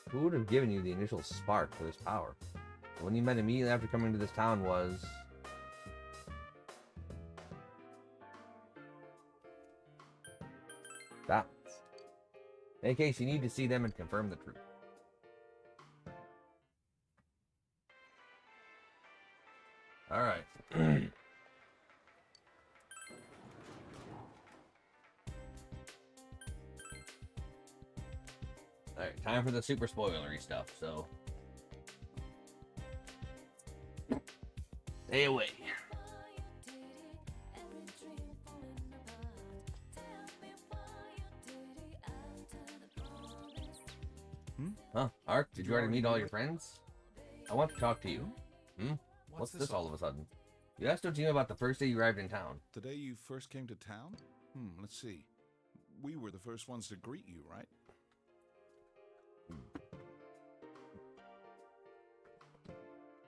Who would have given you the initial spark for this power? The one you met immediately after coming to this town was... That. In case you need to see them and confirm the truth. Alright. Alright, time for the super spoilery stuff, so... Stay away. Huh? Ark, did you already meet all your friends? I want to talk to you. What's this all of a sudden? You asked our team about the first day you arrived in town. The day you first came to town? Let's see. We were the first ones to greet you, right?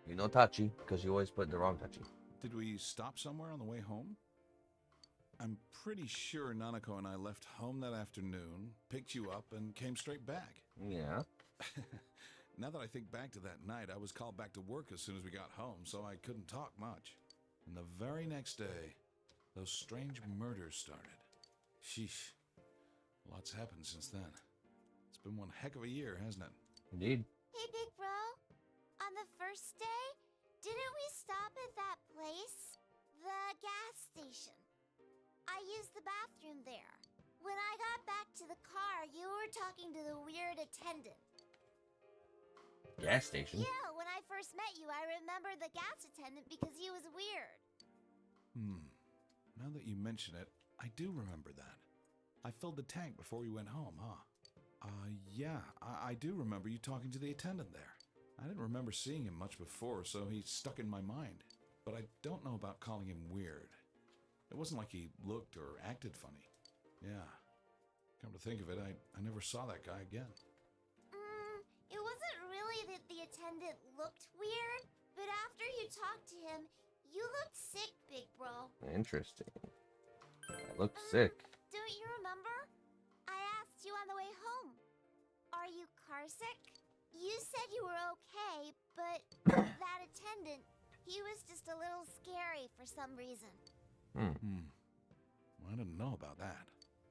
You know Tachi, because you always put the wrong Tachi. Did we stop somewhere on the way home? I'm pretty sure Nanako and I left home that afternoon, picked you up, and came straight back. Yeah. Now that I think back to that night, I was called back to work as soon as we got home, so I couldn't talk much. And the very next day, those strange murders started. Sheesh. Lots happened since then. It's been one heck of a year, hasn't it? Indeed. Hey, big bro. On the first day, didn't we stop at that place? The gas station. I used the bathroom there. When I got back to the car, you were talking to the weird attendant. Gas station? Yeah, when I first met you, I remember the gas attendant because he was weird. Now that you mention it, I do remember that. I filled the tank before we went home, huh? Yeah, I do remember you talking to the attendant there. I didn't remember seeing him much before, so he stuck in my mind. But I don't know about calling him weird. It wasn't like he looked or acted funny. Yeah. Come to think of it, I never saw that guy again. It wasn't really that the attendant looked weird, but after you talked to him, you looked sick, big bro. Interesting. I look sick. Don't you remember? I asked you on the way home. Are you car sick? You said you were okay, but that attendant, he was just a little scary for some reason. Well, I didn't know about that.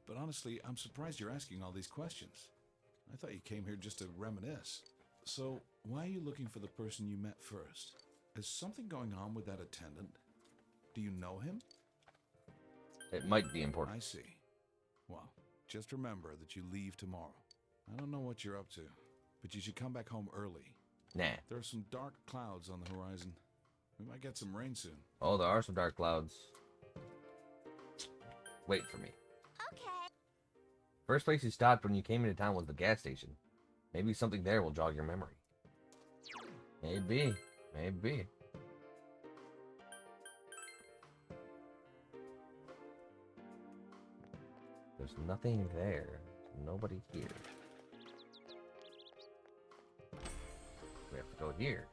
But honestly, I'm surprised you're asking all these questions. I thought you came here just to reminisce. So, why are you looking for the person you met first? Is something going on with that attendant? Do you know him? It might be important. I see. Well, just remember that you leave tomorrow. I don't know what you're up to, but you should come back home early. Nah. There are some dark clouds on the horizon. We might get some rain soon. Oh, there are some dark clouds. Wait for me. Okay. First place you stopped when you came into town was the gas station. Maybe something there will jog your memory. Maybe. Maybe. There's nothing there. Nobody here. We have to go here.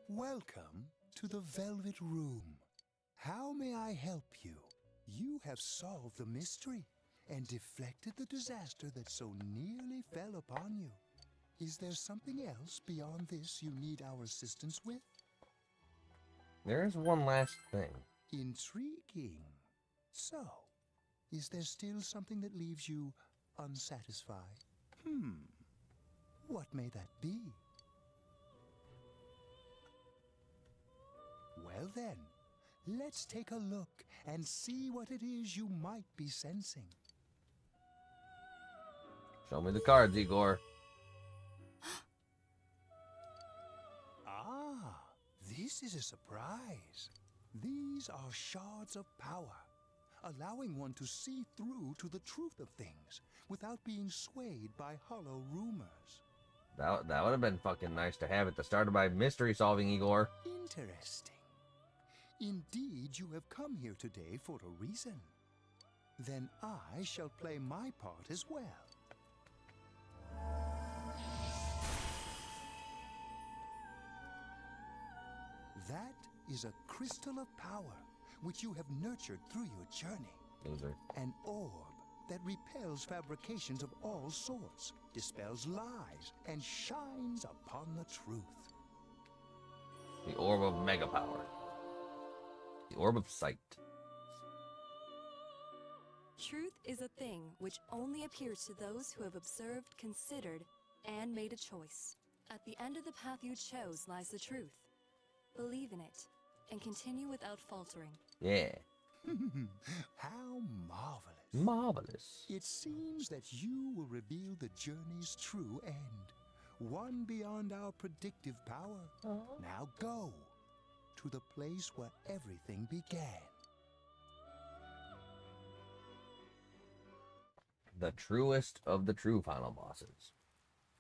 Welcome to the Velvet Room. How may I help you? You have solved the mystery and deflected the disaster that so nearly fell upon you. Is there something else beyond this you need our assistance with? There's one last thing. Intriguing. So, is there still something that leaves you unsatisfied? What may that be? Well then, let's take a look and see what it is you might be sensing. Show me the cards, Igor. Ah, this is a surprise. These are shards of power, allowing one to see through to the truth of things without being swayed by hollow rumors. That would have been fucking nice to have at the start of my mystery solving, Igor. Interesting. Indeed, you have come here today for a reason. Then I shall play my part as well. That is a crystal of power, which you have nurtured through your journey. Loser. An orb that repels fabrications of all sorts, dispels lies, and shines upon the truth. The Orb of Mega Power. The Orb of Sight. Truth is a thing which only appears to those who have observed, considered, and made a choice. At the end of the path you chose lies the truth. Believe in it, and continue without faltering. Yeah. How marvelous. Marvelous. It seems that you will reveal the journey's true end, one beyond our predictive power. Now go to the place where everything began. The truest of the true final bosses.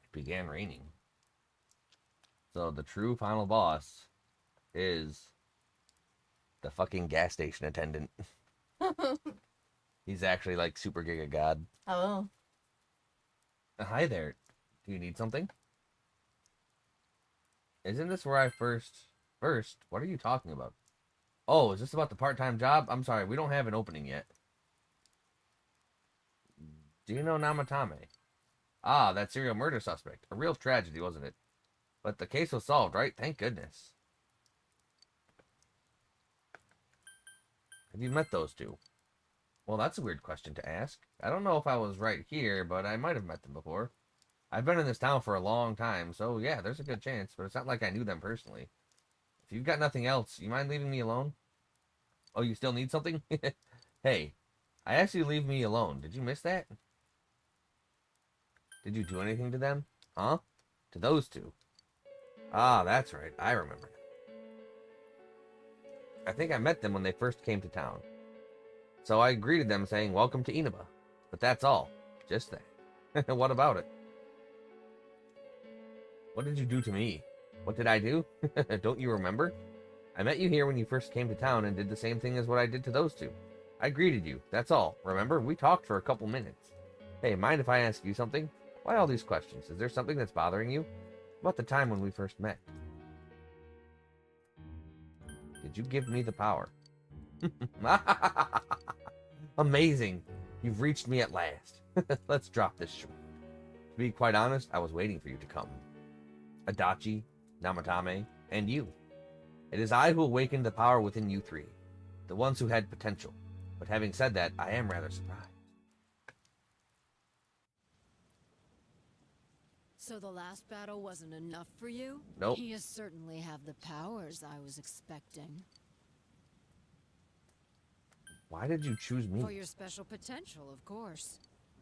It began raining. So the true final boss is the fucking gas station attendant. He's actually like super giga god. Hello. Hi there. Do you need something? Isn't this where I first, what are you talking about? Oh, is this about the part-time job? I'm sorry, we don't have an opening yet. Do you know Namatame? Ah, that serial murder suspect. A real tragedy, wasn't it? But the case was solved, right? Thank goodness. Have you met those two? Well, that's a weird question to ask. I don't know if I was right here, but I might have met them before. I've been in this town for a long time, so yeah, there's a good chance, but it's not like I knew them personally. If you've got nothing else, you mind leaving me alone? Oh, you still need something? Hey, I asked you to leave me alone. Did you miss that? Did you do anything to them? Huh? To those two? Ah, that's right. I remember. I think I met them when they first came to town. So I greeted them saying, welcome to Inaba. But that's all. Just that. What about it? What did you do to me? What did I do? Don't you remember? I met you here when you first came to town and did the same thing as what I did to those two. I greeted you. That's all. Remember? We talked for a couple minutes. Hey, mind if I ask you something? Why all these questions? Is there something that's bothering you? About the time when we first met. Did you give me the power? Amazing. You've reached me at last. Let's drop this short. To be quite honest, I was waiting for you to come. Adachi, Namatame, and you. It is I who awakened the power within you three. The ones who had potential. But having said that, I am rather surprised. So the last battle wasn't enough for you? Nope. You certainly have the powers I was expecting. Why did you choose me? For your special potential, of course.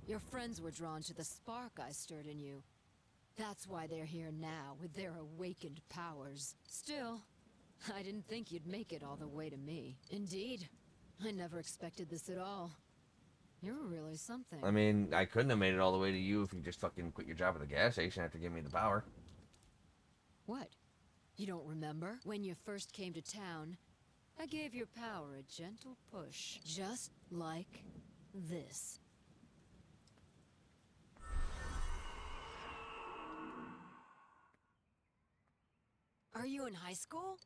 Your friends were drawn to the spark I stirred in you. That's why they're here now, with their awakened powers. Still, I didn't think you'd make it all the way to me. Indeed, I never expected this at all. You're really something. I mean, I couldn't have made it all the way to you if you just fucking quit your job at the gas station after giving me the power. What? You don't remember? When you first came to town, I gave your power a gentle push. Just like this. Are you in high school?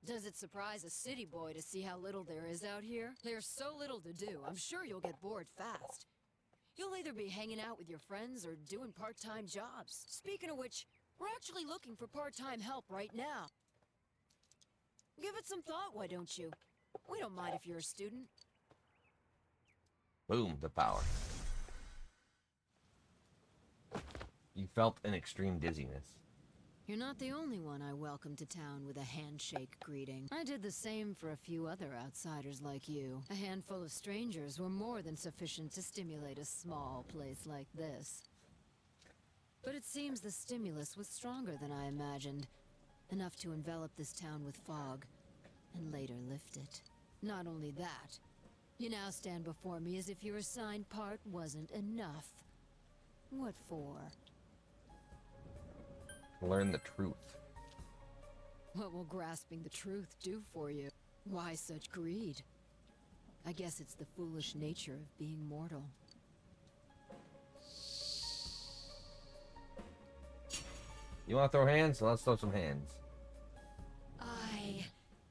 Does it surprise a city boy to see how little there is out here? There's so little to do, I'm sure you'll get bored fast. You'll either be hanging out with your friends or doing part-time jobs. Speaking of which, we're actually looking for part-time help right now. Give it some thought, why don't you? We don't mind if you're a student. Boom, the power. You felt an extreme dizziness. You're not the only one I welcomed to town with a handshake greeting. I did the same for a few other outsiders like you. A handful of strangers were more than sufficient to stimulate a small place like this. But it seems the stimulus was stronger than I imagined. Enough to envelop this town with fog, and later lift it. Not only that, you now stand before me as if your assigned part wasn't enough. What for? Learn the truth. What will grasping the truth do for you? Why such greed? I guess it's the foolish nature of being mortal. You want to throw hands? So let's throw some hands. I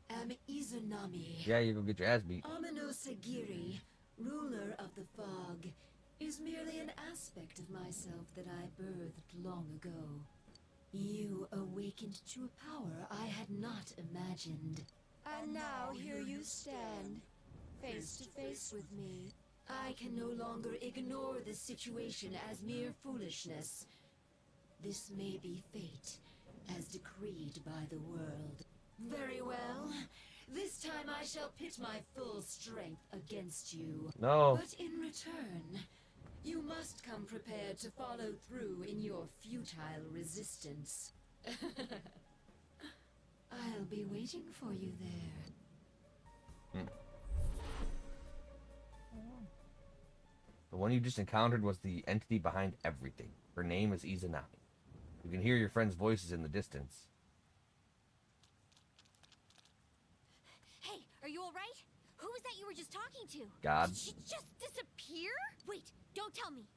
am Izanami. Yeah, you go get your ass beat. Amino Sagiri, ruler of the fog, is merely an aspect of myself that I birthed long ago. You awakened to a power I had not imagined. And now here you stand, face to face with me. I can no longer ignore this situation as mere foolishness. This may be fate, as decreed by the world. Very well. This time I shall pit my full strength against you. No. But in return, you must come prepared to follow through in your futile resistance. I'll be waiting for you there. The one you just encountered was the entity behind everything. Her name is Izanami. You can hear your friends' voices in the distance. Hey, are you alright? Who was that you were just talking to? God. Did she just disappear? Wait, don't tell me.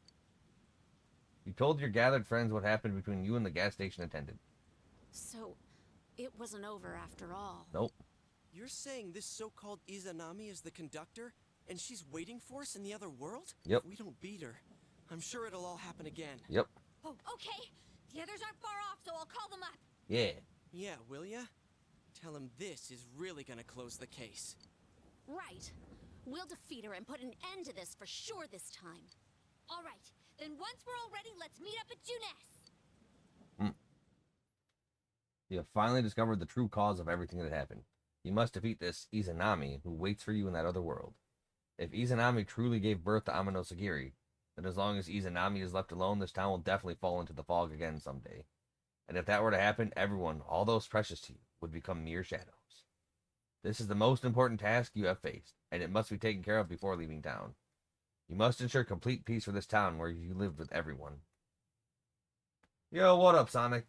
You told your gathered friends what happened between you and the gas station attendant. So, it wasn't over after all. Nope. You're saying this so-called Izanami is the conductor, and she's waiting for us in the other world? Yep. If we don't beat her, I'm sure it'll all happen again. Yep. Oh, okay. The others aren't far off, so I'll call them up. Yeah. Yeah, will ya? Tell him this is really gonna close the case. Right. We'll defeat her and put an end to this for sure this time. All right. Then once we're all ready, let's meet up at Junes. You have finally discovered the true cause of everything that happened. You must defeat this Izanami who waits for you in that other world. If Izanami truly gave birth to Amino Sagiri, then as long as Izanami is left alone, this town will definitely fall into the fog again someday. And if that were to happen, everyone, all those precious to you, would become mere shadows. This is the most important task you have faced, and it must be taken care of before leaving town. You must ensure complete peace for this town where you lived with everyone. Yo, what up, Sonic?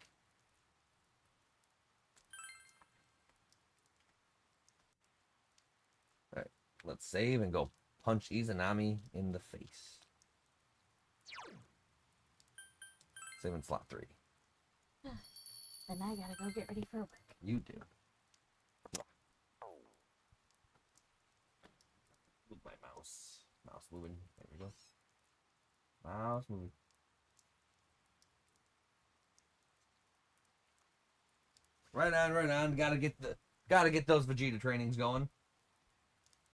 Alright, let's save and go punch Izanami in the face. Save in slot 3. Then I gotta go get ready for work. You do. Move my mouse. Mouse moving. There we go. Mouse moving. Right on, right on. Gotta get those Vegeta trainings going.